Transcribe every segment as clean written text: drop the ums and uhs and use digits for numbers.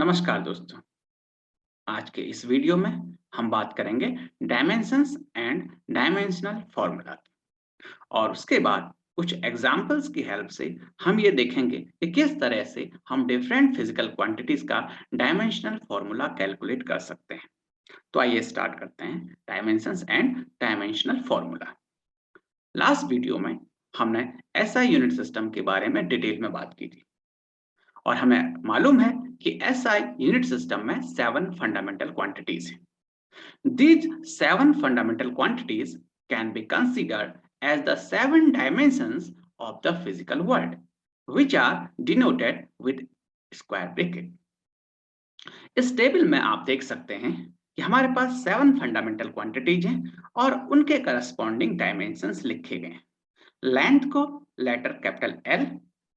नमस्कार दोस्तों। आज के इस वीडियो में हम बात करेंगे डायमेंशंस एंड डायमेंशनल फॉर्मूला की, और उसके बाद कुछ एग्जांपल्स की हेल्प से हम ये देखेंगे कि किस तरह से हम डिफरेंट फिजिकल क्वांटिटीज का डायमेंशनल फॉर्मूला कैलकुलेट कर सकते हैं। तो आइए स्टार्ट करते हैं dimensions and dimensional formula. Last video में हमने एसआई यूनिट सिस्टम के बारे में डिटेल में बात की थी, और हमें मालूम है कि एसआई यूनिट सिस्टम में 7 फंडामेंटल क्वांटिटीज हैं। These 7 fundamental quantities can be considered as the 7 dimensions of the physical world, which are denoted with square bracket. इस टेबल में आप देख सकते हैं कि हमारे पास 7 फंडामेंटल क्वांटिटीज हैं और उनके करस्पॉन्डिंग डायमेंशंस लिखे गए हैं। लेंथ को letter capital L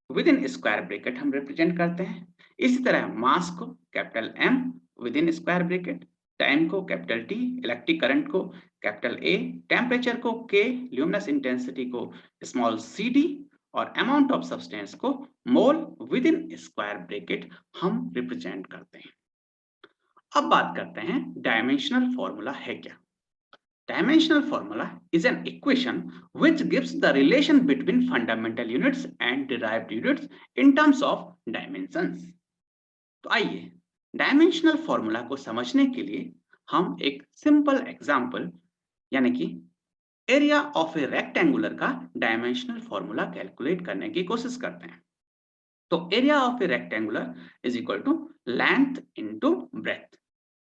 within square bracket हम रिप्रेजेंट करते हैं। इसी तरह मास को capital M within square bracket, time को कैपिटल टी, इलेक्ट्रिक करंट को कैपिटल ए, टेम्परेचर को के, ल्यूमिनस इंटेंसिटी को स्मॉल सी डी और अमाउंट ऑफ सब्सटेंस को mole within square bracket हम रिप्रेजेंट करते हैं। अब बात करते हैं डायमेंशनल फॉर्मूला है क्या। Dimensional formula is an equation which gives the relation between fundamental units and derived units in terms of dimensions. तो आइए डायमेंशनल फॉर्मूला को समझने के लिए हम एक सिंपल एग्जांपल यानी कि एरिया ऑफ ए रेक्टेंगुलर का डायमेंशनल फॉर्मूला कैलकुलेट करने की कोशिश करते हैं। तो area of a rectangular is equal to length into breadth.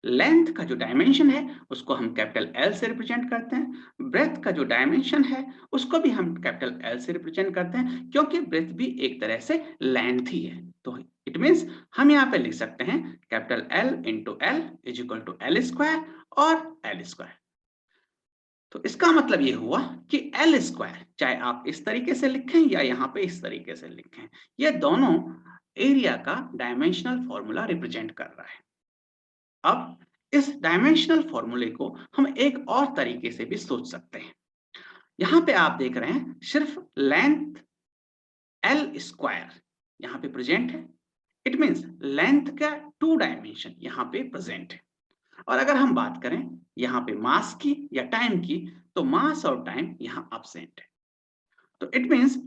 Length का जो डायमेंशन है उसको हम कैपिटल एल से रिप्रेजेंट करते हैं। ब्रेथ का जो डायमेंशन है उसको भी हम कैपिटल एल से रिप्रेजेंट करते हैं, क्योंकि ब्रेथ भी एक तरह से लेंथ ही है। तो इट मींस हम यहाँ पे लिख सकते हैं capital L into L is equal to L square और एल स्क्वायर। तो इसका मतलब ये हुआ कि एल स्क्वायर चाहे आप इस तरीके से लिखें या यहाँ पे इस तरीके से लिखें, ये दोनों एरिया का डायमेंशनल फॉर्मूला रिप्रेजेंट कर रहा है। अब इस डायमेंशनल फॉर्मूले को हम एक और तरीके से भी सोच सकते हैं। यहां पे आप देख रहे हैं सिर्फ लेंथ एल स्क्वायर यहां पे प्रेजेंट है। इट मींस लेंथ का 2 डायमेंशन यहां पे प्रेजेंट है। और अगर हम बात करें यहां पे मास की या टाइम की, तो मास और टाइम यहां एब्सेंट है। तो it means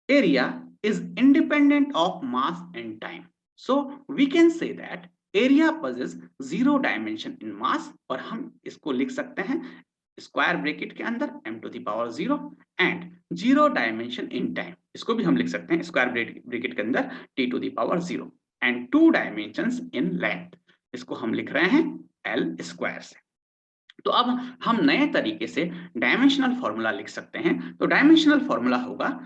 area is independent of mass and time. So we can say that area possesses 0 dimension in mass, और हम इसको लिख सकते हैं स्क्वायर ब्रैकेट के अंदर m to the power 0 and 0 dimension in time। इसको भी हम लिख सकते हैं स्क्वायर ब्रैकेट के अंदर t to the power 0 and 2 dimensions in length। इसको हम लिख रहे हैं l स्क्वायर से। तो अब हम नए तरीके से डायमेंशनल फॉर्मूला लिख सकते हैं। तो डायमेंशनल फॉर्मूला होगा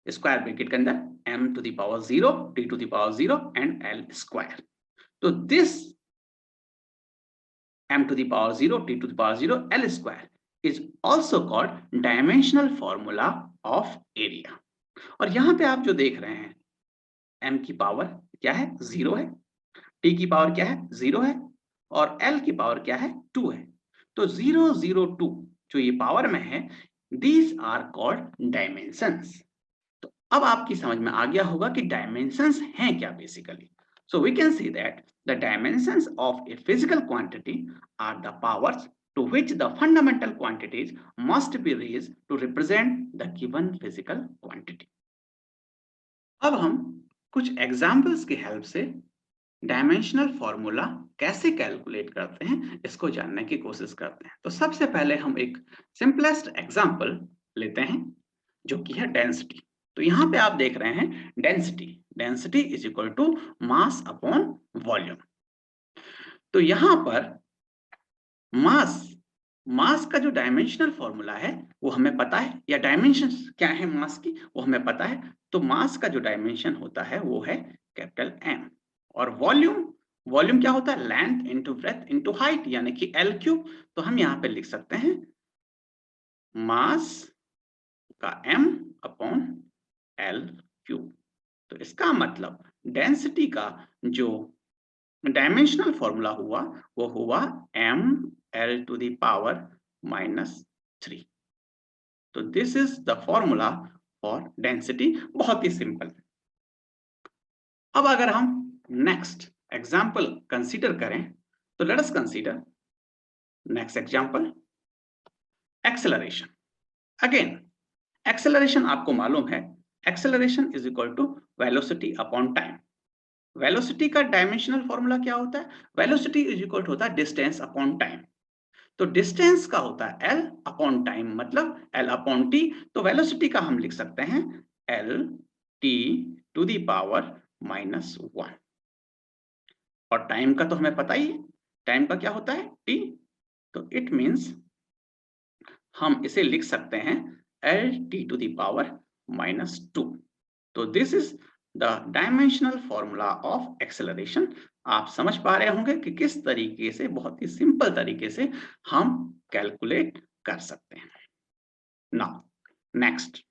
स्क्वायर ब्रैकेट के अंदर m to the power 0, t to the power 0 and l square। तो this m to the power 0, t to the power 0, l square is also called dimensional formula of area। और यहां पे आप जो देख रहे हैं m की पावर क्या है 0 है, t की पावर क्या है 0 है और l की पावर क्या है 2 है। तो 0 0 2 जो ये पावर में है, these are called dimensions। अब आपकी समझ में आ गया होगा कि डायमेंशंस हैं क्या बेसिकली। So we can see that the dimensions of a physical quantity are the powers to which the fundamental quantities must be raised to represent the given physical quantity. अब हम कुछ एग्जांपल्स की हेल्प से dimensional formula कैसे calculate करते हैं इसको जानने की कोशिश करते हैं। तो सबसे पहले हम एक सिंपलेस्ट एग्जांपल लेते हैं जो कि है डेंसिटी। तो यहां पे आप देख रहे हैं density is equal to mass upon volume. तो यहां पर मास का जो डायमेंशनल फॉर्मूला है वो हमें पता है, या डायमेंशन क्या है मास की वो हमें पता है। तो मास का जो डायमेंशन होता है वो है कैपिटल एम, और वॉल्यूम क्या होता है length into breadth into height यानी कि एल क्यूब। तो हम यहाँ पे लिख सकते हैं मास का m अपॉन एल क्यूब। तो इसका मतलब डेंसिटी का जो डायमेंशनल फॉर्मूला हुआ वो हुआ m l to the power -3। तो this is the formula for density. बहुत ही सिंपल। अब अगर हम नेक्स्ट एग्जाम्पल कंसीडर करें तो let us consider next example acceleration. Again acceleration आपको मालूम है, acceleration is equal to velocity upon time. Velocity का डायमेंशनल फॉर्मूला क्या होता है? वेलोसिटी इज इक्वल टू होता है डिस्टेंस अपॉन टाइम। तो डिस्टेंस का होता है एल अपॉन टाइम, मतलब एल अपॉन टी। तो वेलोसिटी का हम लिख सकते हैं L T to the power -1। और टाइम का तो हमें पता ही है, टाइम का क्या होता है टी। तो इट मीन्स हम इसे लिख सकते हैं L T to the power -2। तो this is the dimensional formula of acceleration. आप समझ पा रहे होंगे कि किस तरीके से, बहुत ही सिंपल तरीके से हम कैलकुलेट कर सकते हैं। नाउ नेक्स्ट,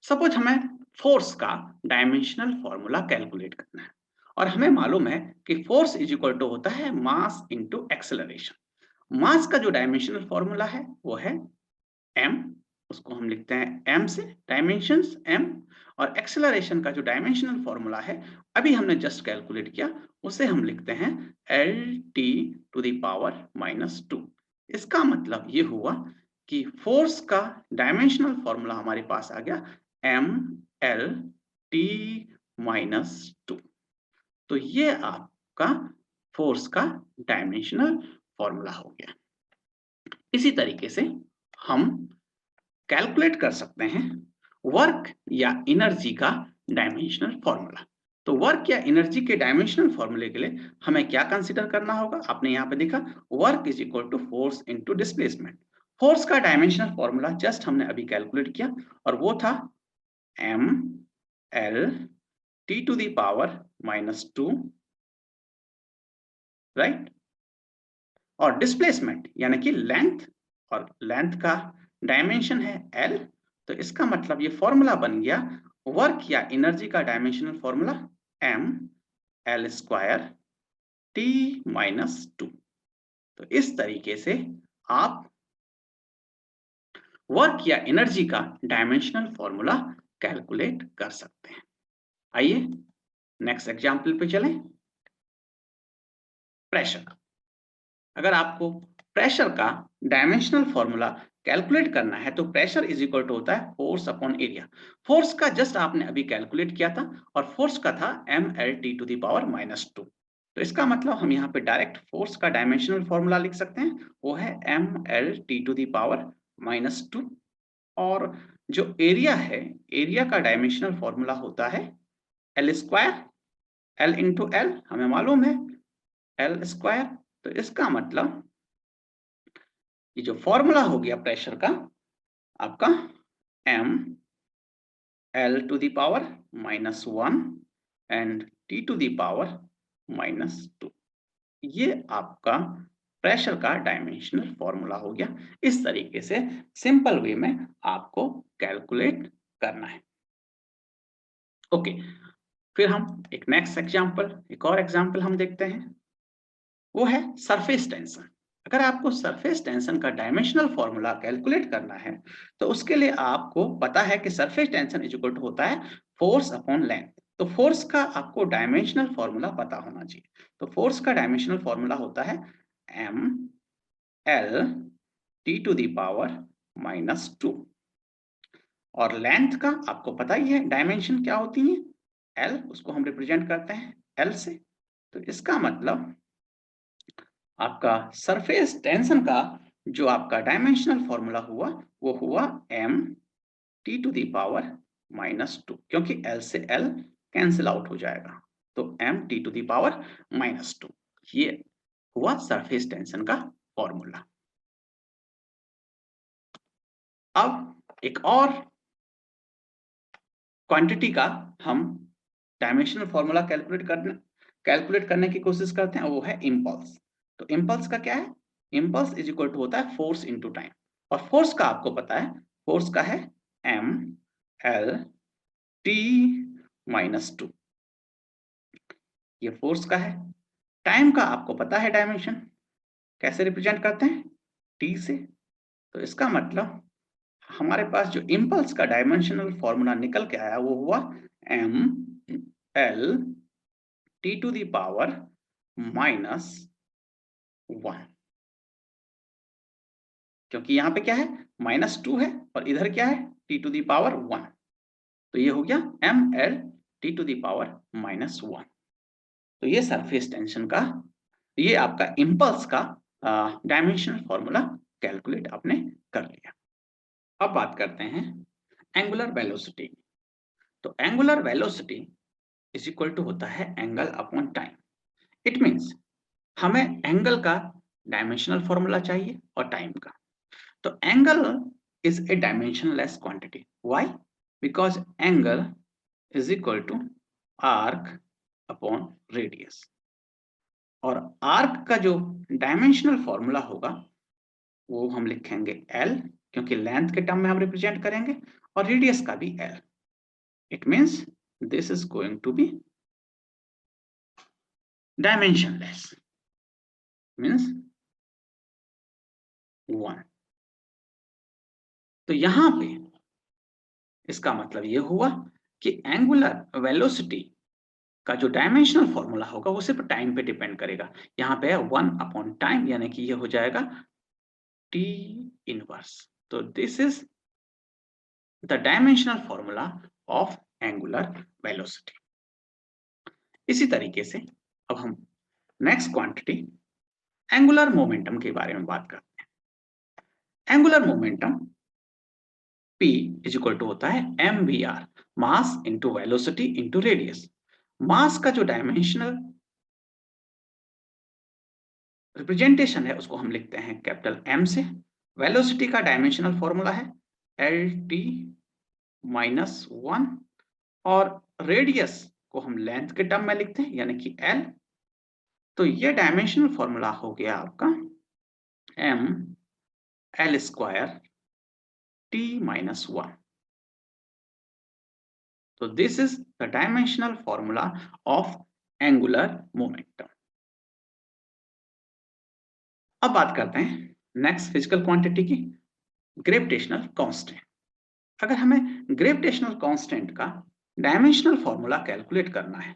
सपोज हमें फोर्स का डायमेंशनल फॉर्मूला कैलकुलेट करना है और हमें मालूम है कि फोर्स इज इक्वल टू होता है मास इनटू एक्सेलरेशन। मास का जो डायमेंशनल फॉर्मूला है वो है m, उसको हम लिखते हैं m से, डायमेंशंस m। और एक्सेलरेशन का जो डायमेंशनल फॉर्मूला है अभी हमने जस्ट कैलकुलेट किया, उसे हम लिखते हैं L T to the power -2। इसका मतलब ये हुआ कि फोर्स का डायमेंशनल फॉर्मूला हमारे पास आ गया m l t -2। तो ये आपका फोर्स का डायमेंशनल फॉर्मूला हो गया। इसी तरीके से हम कैलकुलेट कर सकते हैं वर्क या एनर्जी का डायमेंशनल फॉर्मूला। तो वर्क या एनर्जी के डायमेंशनल फॉर्मूले के लिए हमें क्या कंसीडर करना होगा? आपने यहाँ पे देखा work is equal to force into displacement. Force का डायमेंशनल फॉर्मूला जस्ट हमने अभी कैलकुलेट किया और वो था m l t to the power -2, right. और डिस्प्लेसमेंट यानी कि लेंथ, और लेंथ का डायमेंशन है l। तो इसका मतलब ये फॉर्मूला बन गया वर्क या एनर्जी का dimensional formula m l square t -2। तो इस तरीके से आप वर्क या एनर्जी का डायमेंशनल फॉर्मूला कैलकुलेट कर सकते हैं। आइए नेक्स्ट एग्जांपल पे चलें। प्रेशर। अगर आपको प्रेशर का डायमेंशनल फॉर्मूला कैलकुलेट करना है तो प्रेशर इज इक्वल टू होता है फोर्स अपॉन एरिया। फोर्स का जस्ट आपने अभी कैलकुलेट किया था और फोर्स का था mlt टू द पावर -2। तो इसका मतलब हम यहाँ पे डायरेक्ट फोर्स का डायमेंशनल फॉर्मूला लिख सकते हैं, वो है mlt टू द पावर -2। और जो एरिया है, एरिया का डायमेंशनल फॉर्मूला होता है L square, L into L हमें मालूम है एल स्क्वायर। तो इसका मतलब ये जो फॉर्मूला हो गया प्रेशर का आपका m l to the power -1 and t to the power -2। ये आपका प्रेशर का डायमेंशनल फॉर्मूला हो गया। इस तरीके से सिंपल वे में आपको कैलकुलेट करना है। ओके, फिर हम एक नेक्स्ट एग्जांपल, एक और एग्जांपल हम देखते हैं, वो है सरफेस टेंशन। अगर आपको सरफेस टेंशन का डायमेंशनल फॉर्मूला कैलकुलेट करना है तो उसके लिए आपको पता है कि surface tension is equal to होता है फोर्स अपॉन लेंथ। तो फोर्स का आपको डायमेंशनल फॉर्मूला पता होना चाहिए। तो फोर्स का डायमेंशनल फॉर्मूला होता है m l t to the power -2। और लेंथ का आपको पता ही है डायमेंशन क्या होती है, l, उसको हम रिप्रेजेंट करते हैं l से। तो इसका मतलब आपका सरफेस टेंशन का जो आपका डायमेंशनल फॉर्मूला हुआ वो हुआ m t to the power -2, क्योंकि l से l कैंसिल आउट हो जाएगा। तो m t to the power -2 ये हुआ सरफेस टेंशन का फॉर्मूला। अब एक और क्वांटिटी का हम डायमेंशनल फॉर्मूला कैलकुलेट करने की कोशिश करते हैं, वो है इम्पल्स। तो इम्पल्स का क्या है? इम्पल्स इज इक्वल टू होता है फोर्स इनटू टाइम। और फोर्स का आपको पता है, फोर्स का है m l t -2, ये फोर्स का है। टाइम का आपको पता है डायमेंशन, कैसे रिप्रेजेंट करते हैं? t से। तो इसका मतलब हमारे पास जो इम्पल्स का डायमेंशनल फॉर्मूला निकल के आया वो हुआ m l T to the power -1, क्योंकि यहाँ पे क्या है -2 है और इधर क्या है टी टू दी पावर 1, तो ये हो गया ml T to the power -1। तो ये सरफेस टेंशन का, ये आपका इम्पल्स का डायमेंशनल फॉर्मूला कैलकुलेट आपने कर लिया। अब बात करते हैं एंगुलर वेलोसिटी। तो angular velocity is equal to होता है angle upon time. It means हमें एंगल का डायमेंशनल फॉर्मूला चाहिए और टाइम का। तो angle is a dimensionless quantity. Why? Because angle is equal to arc upon radius, और आर्क का जो डायमेंशनल फॉर्मूला होगा वो हम लिखेंगे L, क्योंकि लेंथ के टर्म में हम रिप्रेजेंट करेंगे, और रेडियस का भी L। It means this is going to be dimensionless, means 1। तो यहां पे इसका मतलब ये हुआ कि एंगुलर वेलोसिटी का जो डायमेंशनल फॉर्मूला होगा वो सिर्फ टाइम पे डिपेंड करेगा। यहाँ पे है 1 अपॉन टाइम, यानी कि ये हो जाएगा T इनवर्स। तो this is the dimensional formula of angular velocity. इसी तरीके से अब हम नेक्स्ट क्वांटिटी एंगुलर मोमेंटम के बारे में बात करते हैं। Angular momentum P is equal to होता है mvr, mass into velocity into radius. Mass का जो डायमेंशनल रिप्रेजेंटेशन है उसको हम लिखते हैं कैपिटल M से। वेलोसिटी का डायमेंशनल फॉर्मूला है lt -1, और रेडियस को हम लेंथ के टर्म में लिखते हैं यानी कि L। तो ये डायमेंशनल फॉर्मूला हो गया आपका m L square t -1। So this is the dimensional formula of angular momentum। अब बात करते हैं नेक्स्ट फिजिकल क्वांटिटी की, ग्रेविटेशनल कांस्टेंट। अगर हमें ग्रेविटेशनल कांस्टेंट का डायमेंशनल फॉर्मूला कैलकुलेट करना है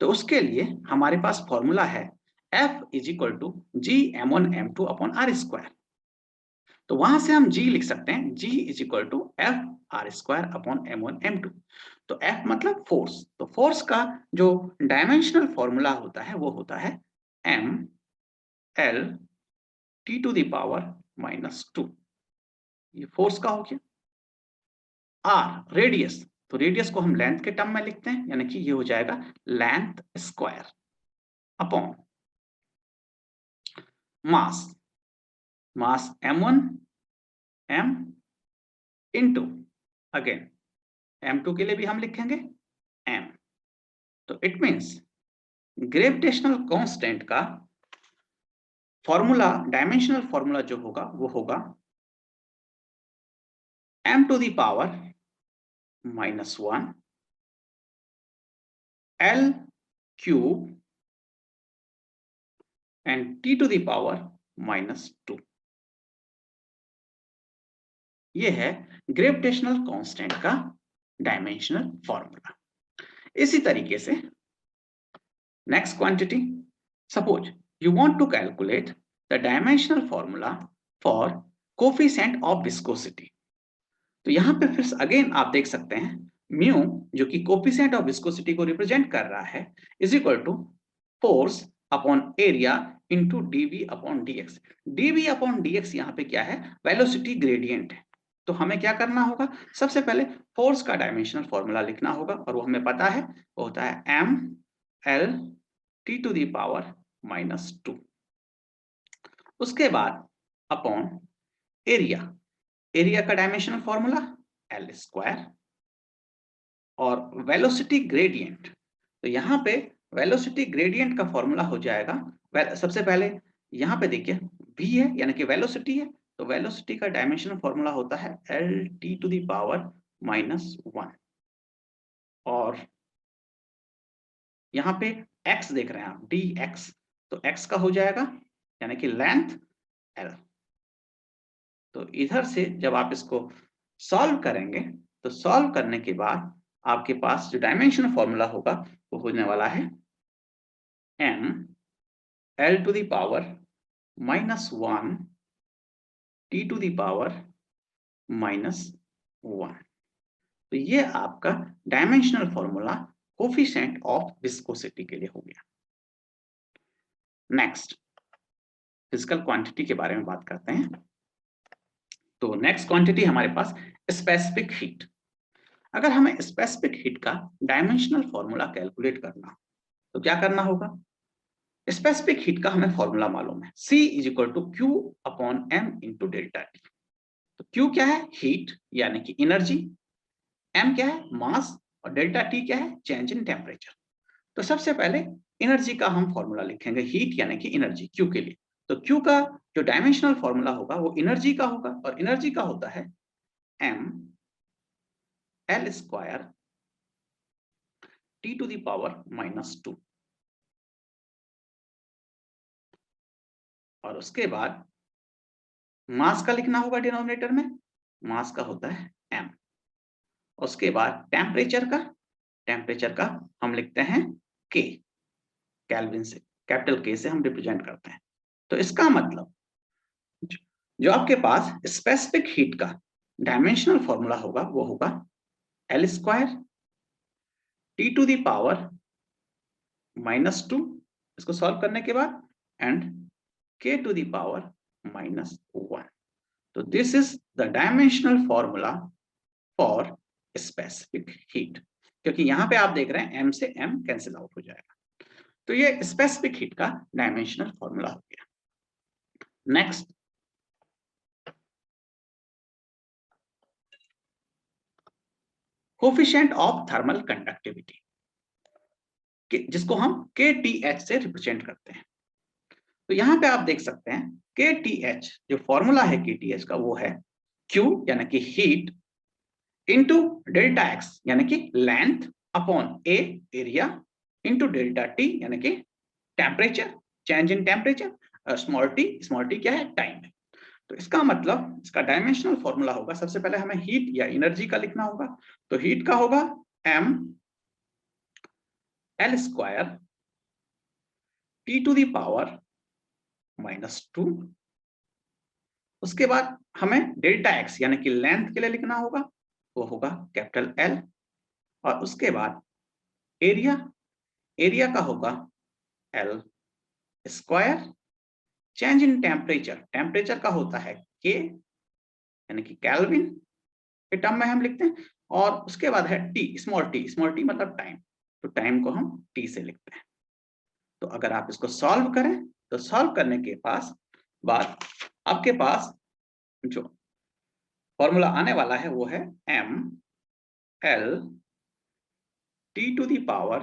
तो उसके लिए हमारे पास फॉर्मूला है F is equal to G m1m2/r²। तो वहां से हम G लिख सकते हैं, G is equal to F r²/m1m2। तो F मतलब फोर्स, तो फोर्स का जो डायमेंशनल फॉर्मूला होता है वो होता है m l t to the power -2। ये फोर्स का हो गया। r रेडियस, तो रेडियस को हम लेंथ के टर्म में लिखते हैं यानी कि ये हो जाएगा length square upon mass, mass m1 m into again m2 के लिए भी हम लिखेंगे m। तो इट मींस ग्रेविटेशनल कांस्टेंट का फॉर्मूला, डायमेंशनल फॉर्मूला जो होगा वो होगा m to the power -1 l cube and t to the power -2। ये है ग्रेविटेशनल कांस्टेंट का डायमेंशनल फॉर्मूला। इसी तरीके से next quantity, suppose you want to calculate the dimensional formula for coefficient of viscosity। तो यहां पे फिर अगेन आप देख सकते हैं म्यू जो कि कोफिशिएंट ऑफ विस्कोसिटी को रिप्रेजेंट कर रहा है is equal to force upon area into dv upon dx. Dv upon dx यहाँ पे क्या है, वेलोसिटी ग्रेडियंट है। तो हमें क्या करना होगा, सबसे पहले फोर्स का डायमेंशनल फॉर्मूला लिखना होगा और वो हमें पता है, वो होता है M L T to the power -2। उसके बाद अपॉन एरिया, एरिया का डायमेंशनल फॉर्मूला एल स्क्वायर, और वेलोसिटी ग्रेडियंट, तो यहाँ पे वेलोसिटी ग्रेडियंट का फॉर्मूला हो जाएगा, सबसे पहले यहाँ पे देखिए v है यानी कि वेलोसिटी है, तो वेलोसिटी का डायमेंशनल फॉर्मूला होता है L T to the power -1, और यहाँ पे x देख रहे हैं आप dx, तो x का हो जाएगा यानी कि लेंथ l। तो इधर से जब आप इसको सॉल्व करेंगे तो सॉल्व करने के बाद आपके पास जो डायमेंशनल फॉर्मूला होगा वो होने वाला है m l to the power -1 t to the power -1। तो ये आपका dimensional formula coefficient of viscosity के लिए हो गया। नेक्स्ट फिजिकल क्वांटिटी के बारे में बात करते हैं। तो नेक्स्ट क्वांटिटी हमारे पास स्पेसिफिक हीट। अगर हमें स्पेसिफिक हीट का डायमेंशनल फॉर्मूला कैलकुलेट करना तो क्या करना होगा? स्पेसिफिक हीट का हमें फॉर्मूला मालूम है, C = Q/m × डेल्टा T। तो Q क्या है? हीट यानी कि एनर्जी, m क्या है? मास, और डेल्टा T क्या है? Change in temperature. तो सबसे पहले एनर्जी का हम फॉर्मूला लिखेंगे, हीट यानी कि एनर्जी Q के लिए। तो Q का जो डायमेंशनल फॉर्मूला होगा वो एनर्जी का होगा, और एनर्जी का होता है m L² T to the power -2। और उसके बाद मास का लिखना होगा डिनोमिनेटर में, मास का होता है m। उसके बाद टेम्परेचर का हम लिखते हैं K, केल्विन से, कैपिटल K से हम रिप्रेजेंट करते हैं। तो इसका मतलब जो आपके पास स्पेसिफिक हीट का डायमेंशनल फॉर्मूला होगा वो होगा L² T to the power -2, इसको सॉल्व करने के बाद, and K to the power -1। तो this is the dimensional formula for specific heat. क्योंकि यहां पे आप देख रहे हैं m से m कैंसिल आउट हो जाएगा। तो ये स्पेसिफिक हीट का डायमेंशनल फॉर्मूला हो गया। Next coefficient of thermal conductivity, जिसको हम KTH से रिप्रेजेंट करते हैं। तो यहां पे आप देख सकते हैं KTH, जो फॉर्मूला है KTH का वो है Q यानी कि हीट इंटू डेल्टा X यानी कि length upon A area into delta T यानी कि temperature, change in temperature, small t क्या है? टाइम है। तो इसका मतलब इसका डायमेंशनल फॉर्मूला होगा, सबसे पहले हमें हीट या एनर्जी का लिखना होगा। तो हीट का होगा m L² T to the power -2। उसके बाद हमें डेल्टा X यानी कि लेंथ के लिए लिखना होगा, वो होगा कैपिटल L। और उसके बाद एरिया का होगा L²। चेंज इन टेम्परेचर का होता है K यानी कि केल्विन के टर्म में हम लिखते हैं। और उसके बाद है T, स्मॉल t मतलब टाइम, तो टाइम को हम T से लिखते हैं। तो अगर आप इसको सॉल्व करें तो सॉल्व करने के बाद आपके पास जो फॉर्मूला आने वाला है वो है m L T to the power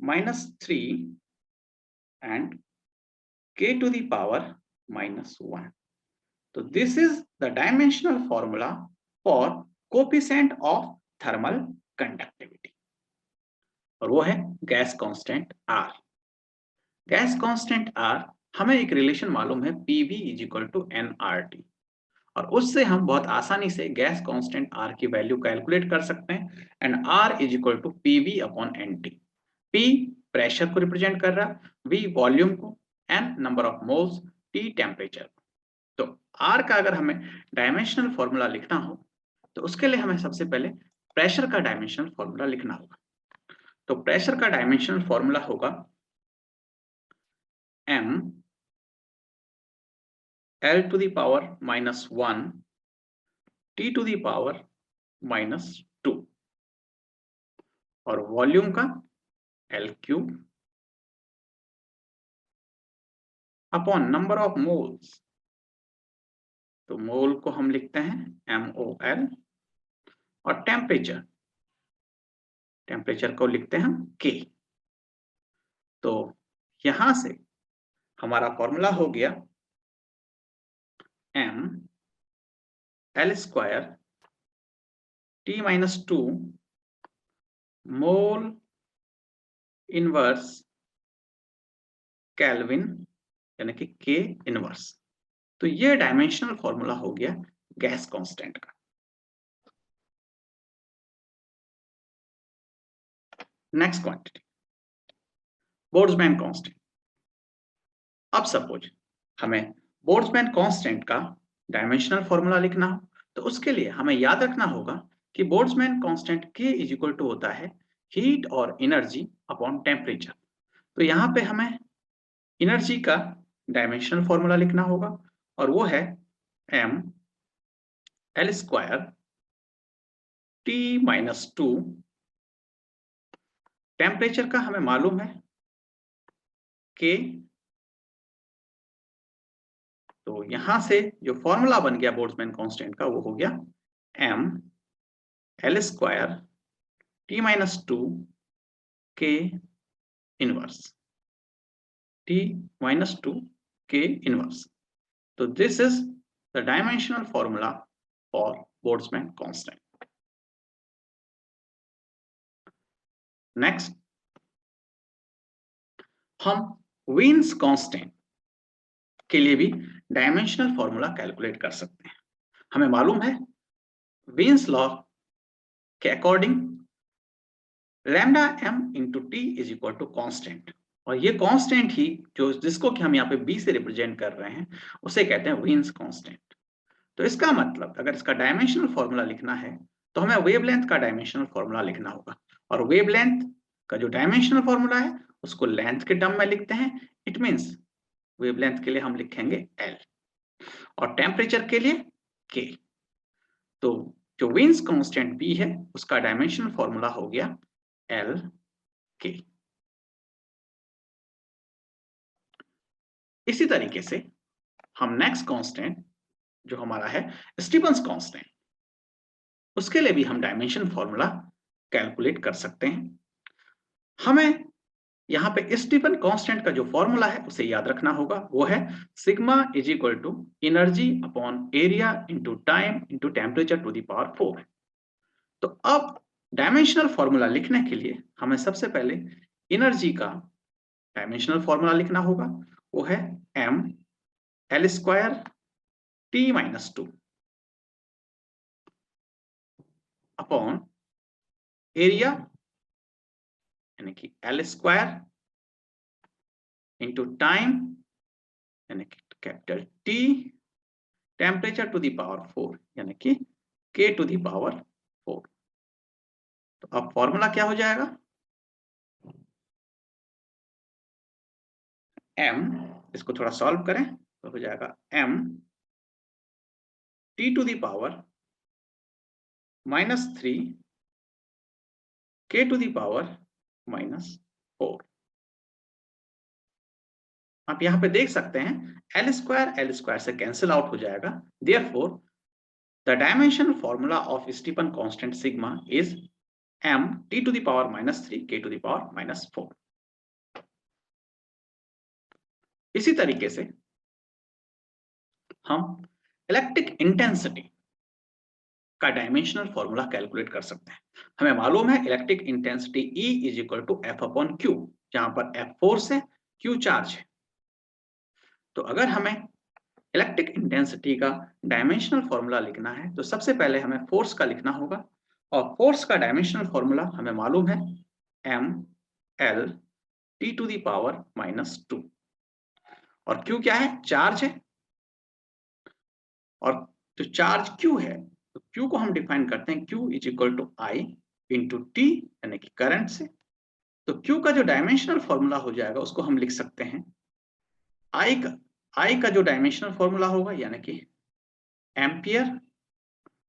-3 and K to the power -1। तो this is the dimensional formula for coefficient of thermal conductivity, और वो है gas constant R। Gas constant R हमें एक रिलेशन मालूम है PV = nRT, और उससे हम बहुत आसानी से गैस कांस्टेंट R की वैल्यू कैलकुलेट कर सकते हैं। And R = PV/NT। P pressure को रिप्रेजेंट कर रहा, V वॉल्यूम को, N number of moles, T temperature. तो R का अगर हमें डायमेंशनल फॉर्मूला लिखना हो तो उसके लिए हमें सबसे पहले प्रेशर का डायमेंशनल फॉर्मूला लिखना होगा। तो प्रेशर का डायमेंशनल फॉर्मूला होगा m L to the power -1 T to the power -2, और वॉल्यूम का L³ upon number of moles, तो मोल को हम लिखते हैं MOL, और टेम्परेचर को लिखते हैं हम K। तो यहां से हमारा फॉर्मूला हो गया m L² T-2 mole inverse kelvin यानी कि K इनवर्स। तो ये डायमेंशनल फॉर्मूला हो गया गैस कांस्टेंट का। Next quantity Boltzmann constant. अब सपोज हमें बोल्ट्जमैन कांस्टेंट का डायमेंशनल फॉर्मूला लिखना हो, तो उसके लिए हमें याद रखना होगा कि Boltzmann constant K is equal to होता है हीट और एनर्जी अपॉन टेम्परेचर। तो यहाँ पे हमें एनर्जी का डायमेंशनल फॉर्मूला लिखना होगा और वो है m L square T-2। Temperature का हमें मालूम है K। तो यहां से जो फॉर्मूला बन गया बोल्ट्जमैन कांस्टेंट का वो हो गया m L square T-2 K inverse T-2 K inverse. So this is the dimensional formula for Boltzmann constant. Next, हम Wien's constant के लिए भी डायमेंशनल फॉर्मूला कैलकुलेट कर सकते हैं। हमें मालूम है Wien's लॉ के according lambda m into T is equal to constant, और ये कॉन्स्टेंट ही जो जिसको कि हम यहाँ पे b से रिप्रेजेंट कर रहे हैं उसे कहते हैं Wien's constant। तो इसका मतलब अगर इसका डायमेंशनल फॉर्मूला लिखना है तो हमें वेवलेंथ का डायमेंशनल फॉर्मूला लिखना होगा, और वेवलेंथ का जो डायमेंशनल फॉर्मूला है उसको लेंथ के टर्म में लिखते हैं। इट मींस वेवलेंथ के लिए हम लिखेंगे L और टेम्परेचर के लिए K। तो जो विन्स कांस्टेंट B है उसका डायमेंशनल फॉर्मूला हो गया L K। इसी तरीके से हम नेक्स्ट कांस्टेंट जो हमारा है स्टीफन्स कांस्टेंट, उसके लिए भी हम डायमेंशन फॉर्मूला कैलकुलेट कर सकते हैं। हमें यहाँ पे स्टीफन कांस्टेंट का जो फॉर्मूला है उसे याद रखना होगा, वो है sigma is equal to energy upon area into time into temperature to the power 4। तो अब डायमेंशनल फॉर्मूला लिखने के लिए हमें सबसे पहले एनर्जी का डायमेंशनल फॉर्मूला लिखना होगा, वो है m L square T-2 upon area यानी कि L स्क्वायर इंटू टाइम यानी कि capital T, temperature to the power 4 यानी कि K टू द पावर 4। तो अब फॉर्मूला क्या हो जाएगा, m, इसको थोड़ा सॉल्व करें तो हो जाएगा m T to the power -3 K to the power -4। आप यहाँ पे देख सकते हैं L स्क्वायर से कैंसिल आउट हो जाएगा। Therefore, the dimensional formula of Stephan constant sigma is m T to the power -3 K to the power -4। इसी तरीके से हम इलेक्ट्रिक इंटेंसिटी का डायमेंशनल फॉर्मूला कैलकुलेट कर सकते हैं। हमें मालूम है electric intensity E is equal to F upon Q, जहां पर F फोर्स है, Q चार्ज है। तो अगर हमें इलेक्ट्रिक इंटेंसिटी का डायमेंशनल फॉर्मूला लिखना है तो सबसे पहले हमें फोर्स का लिखना होगा, और फोर्स का डायमेंशनल फॉर्मूला हमें मालूम है m L T to the power -2, और Q क्या है, चार्ज है, और जो चार्ज Q है तो Q को हम डिफाइन करते हैं Q is equal to I into T यानी कि करंट से। तो Q का जो डायमेंशनल फॉर्मूला हो जाएगा उसको हम लिख सकते हैं I का जो डायमेंशनल फॉर्मूला होगा यानी कि एम्पियर,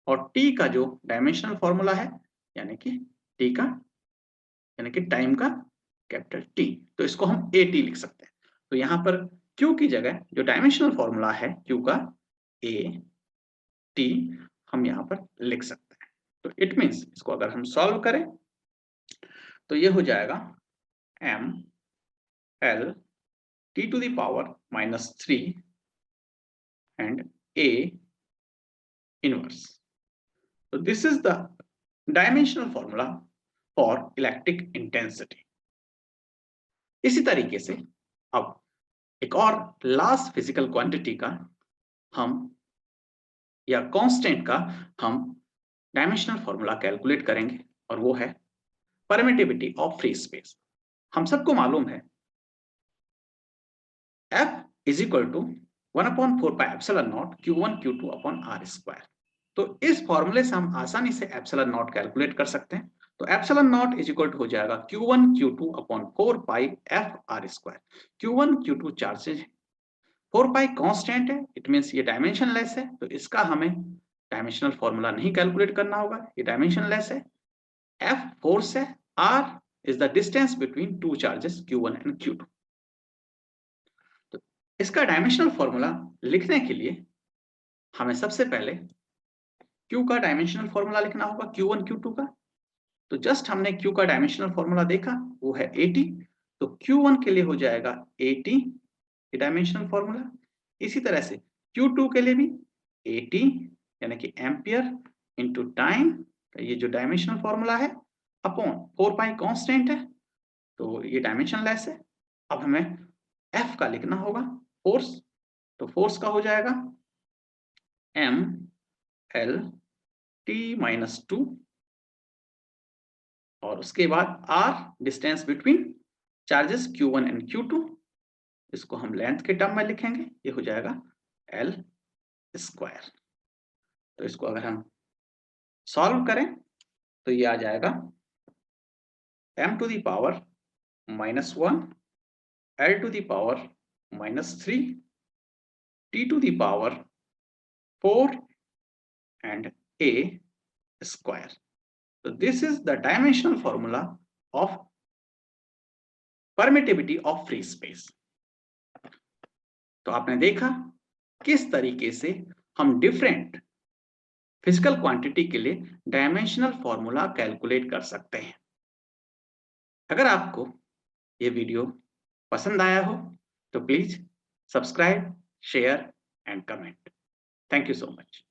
और T का जो डायमेंशनल फॉर्मूला है यानी कि T का यानी कि टाइम का कैपिटल T, तो इसको हम AT लिख सकते हैं। तो यहाँ पर Q की जगह जो डायमेंशनल फॉर्मूला है Q का AT हम यहाँ पर लिख सकते हैं। तो इट मींस इसको अगर हम सॉल्व करें तो ये हो जाएगा m L T to the power -3 and A inverse। So this is the dimensional formula for electric intensity। इसी तरीके से अब एक और लास्ट फिजिकल क्वांटिटी का हम या कांस्टेंट का हम डायमेंशनल फॉर्मूला कैलकुलेट करेंगे, और वो है परमिटिविटी ऑफ फ्री स्पेस। हम सबको मालूम है F is equal to 1/4 pi epsilon naught Q1 Q2 upon R square. तो इस फॉर्मूले से हम आसानी से एप्सिलॉन नॉट कैलकुलेट कर सकते हैं। तो epsilon naught is equal to हो जाएगा Q1 Q2 upon 4 pi F R square. Q1 Q2 charges है, 4 पाई कांस्टेंट है, इट मींस ये डायमेंशनलेस है, तो इसका हमें डायमेंशनल फॉर्मूला नहीं कैलकुलेट करना होगा, ये डायमेंशनलेस है। F फोर्स है, R is the distance between two charges Q1 and Q2। तो इसका डायमेंशनल फॉर्मूला लिखने के लिए हमें सबसे पहले Q का डायमेंशनल फॉर्मूला लिखना होगा, Q1 Q2 का। तो जस्ट हमने Q का डायमेंशनल फॉर्मूला देखा, वो है 80। तो Q1 के लिए हो जाएगा 80 ये डायमेंशनल फॉर्मूला। इसी तरह से Q2 के लिए भी 80 यानी कि एम्पियर इंटू टाइम, ये जो डायमेंशनल फॉर्मूला है, अपॉन 4 पाई कांस्टेंट है, तो ये डायमेंशनलेस है। अब हमें F का लिखना होगा, फोर्स। तो फोर्स का हो जाएगा M L T माइनस 2, और उसके बाद R distance between charges Q1 and Q2, इसको हम लेंथ के टर्म में लिखेंगे, ये हो जाएगा L स्क्वायर। तो इसको अगर हम सॉल्व करें तो ये आ जाएगा m to the power -1 L to the power -3 T to the power 4 and A square. So this is the dimensional formula of permittivity of free space. तो आपने देखा किस तरीके से हम डिफरेंट फिजिकल क्वांटिटी के लिए डायमेंशनल फॉर्मूला कैलकुलेट कर सकते हैं। अगर आपको ये वीडियो पसंद आया हो तो please subscribe, share and comment. Thank you so much.